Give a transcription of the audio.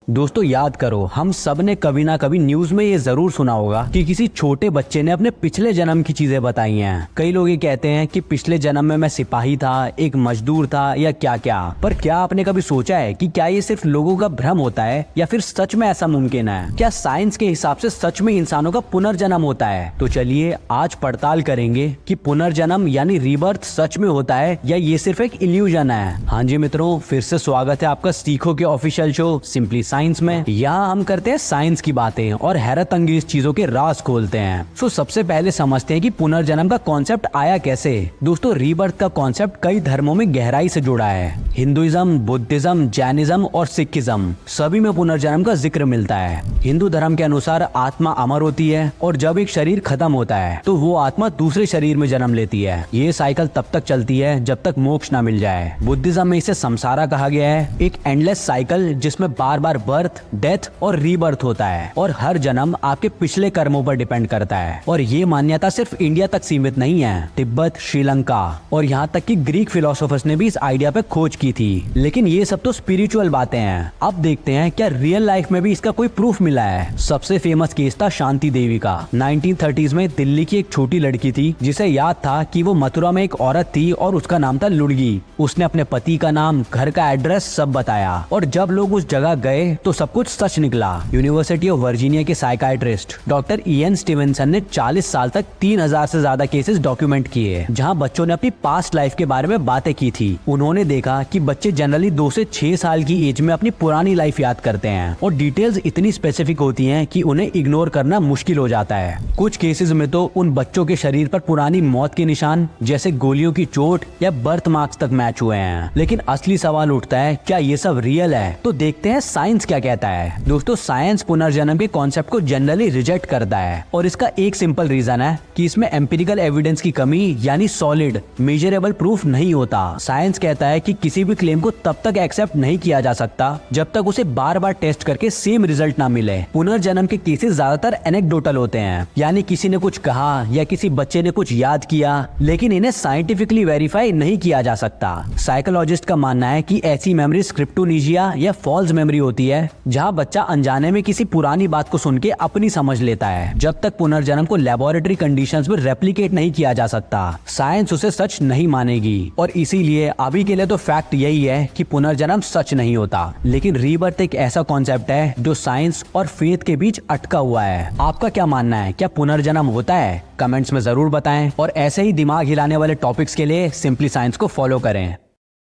दोस्तों याद करो, हम सब ने कभी ना कभी न्यूज में ये जरूर सुना होगा कि किसी छोटे बच्चे ने अपने पिछले जन्म की चीजें बताई हैं। कई लोग ये कहते हैं कि पिछले जन्म में मैं सिपाही था, एक मजदूर था या क्या क्या। पर क्या आपने कभी सोचा है कि क्या ये सिर्फ लोगों का भ्रम होता है या फिर सच में ऐसा मुमकिन है? क्या साइंस के हिसाब से सच में इंसानों का पुनर्जन्म होता है? तो चलिए आज पड़ताल करेंगे कि पुनर्जन्म यानी रीबर्थ सच में होता है या ये सिर्फ एक इल्यूजन है। हाँ जी मित्रों, फिर से स्वागत है आपका सीखो के ऑफिशियल शो सिंपली साइंस में। यहाँ हम करते हैं साइंस की बातें और हैरत अंगेज चीजों के राज खोलते हैं। तो सबसे पहले समझते हैं कि पुनर्जन्म का कॉन्सेप्ट आया कैसे। दोस्तों, रीबर्थ का कॉन्सेप्ट कई धर्मों में गहराई से जुड़ा है। हिंदुइज्म, बुद्धिज्म, जैनिज्म और सिखिज्म सभी में पुनर्जन्म का जिक्र मिलता है। हिंदू धर्म के अनुसार आत्मा अमर होती है और जब एक शरीर खत्म होता है तो वो आत्मा दूसरे शरीर में जन्म लेती है। ये साइकिल तब तक चलती है जब तक मोक्ष ना मिल जाए। बुद्धिज्म में इसे संसारा कहा गया है, एक एंडलेस साइकिल जिसमें बार बार बर्थ, डेथ और रीबर्थ होता है और हर जन्म आपके पिछले कर्मों पर डिपेंड करता है। और ये मान्यता सिर्फ इंडिया तक सीमित नहीं है। तिब्बत, श्रीलंका और यहाँ तक कि ग्रीक फिलोसोफर्स ने भी इस आइडिया पे खोज की थी। लेकिन ये सब तो स्पिरिचुअल बातें हैं। अब देखते हैं क्या रियल लाइफ में भी इसका कोई प्रूफ मिला है। सबसे फेमस केस था शांति देवी का। 1930s में दिल्ली की एक छोटी लड़की थी जिसे याद था कि वो मथुरा में एक औरत थी और उसका नाम था लुड़गी। उसने अपने पति का नाम, घर का एड्रेस सब बताया और जब लोग उस जगह गए तो सब कुछ सच निकला। यूनिवर्सिटी ऑफ वर्जीनिया के साइकाइट्रिस्ट डॉक्टर इयन स्टीवेंसन ने 40 साल तक 3000 से ज्यादा केसेस डॉक्यूमेंट किए जहां बच्चों ने अपनी पास्ट लाइफ के बारे में बातें की थी। उन्होंने देखा कि बच्चे जनरली 2 से 6 साल की एज में अपनी पुरानी लाइफ याद करते हैं और डिटेल्स इतनी स्पेसिफिक होती हैं कि उन्हें इग्नोर करना मुश्किल हो जाता है। कुछ केसेस में तो उन बच्चों के शरीर पर पुरानी मौत के निशान जैसे गोलियों की चोट या बर्थ मार्क्स तक मैच हुए हैं। लेकिन असली सवाल उठता है, क्या ये सब रियल है? तो देखते हैं साइंस क्या कहता है। दोस्तों, साइंस पुनर्जन्म के कॉन्सेप्ट को जनरली रिजेक्ट करता है और इसका एक सिंपल रीजन है कि इसमें एम्पिरिकल एविडेंस की कमी यानी सॉलिड मेजरेबल प्रूफ नहीं होता। साइंस कहता है कि किसी भी क्लेम को तब तक एक्सेप्ट नहीं किया जा सकता जब तक उसे बार बार टेस्ट करके सेम रिजल्ट ना मिले। पुनर्जन्म के केसेस ज्यादातर एनेक्डोटल होते हैं, यानी किसी ने कुछ कहा या किसी बच्चे ने कुछ याद किया, लेकिन इन्हें साइंटिफिकली वेरीफाई नहीं किया जा सकता। साइकोलॉजिस्ट का मानना है कि ऐसी मेमोरी क्रिप्टोनिजिया या फॉल्स मेमोरी होती है जहाँ बच्चा अनजाने में किसी पुरानी बात को सुन के अपनी समझ लेता है। जब तक पुनर्जन्म को लेबोरेटरी कंडीशंस में रेप्लिकेट नहीं किया जा सकता, साइंस उसे सच नहीं मानेगी। और इसीलिए अभी के लिए तो फैक्ट यही है कि पुनर्जन्म सच नहीं होता। लेकिन रीबर्थ एक ऐसा कॉन्सेप्ट है जो साइंस और फेथ के बीच अटका हुआ है। आपका क्या मानना है? क्या पुनर्जन्म होता है? कमेंट्स में जरूर बताएं और ऐसे ही दिमाग हिलाने वाले टॉपिक्स के लिए सिंपली साइंस को फॉलो करें।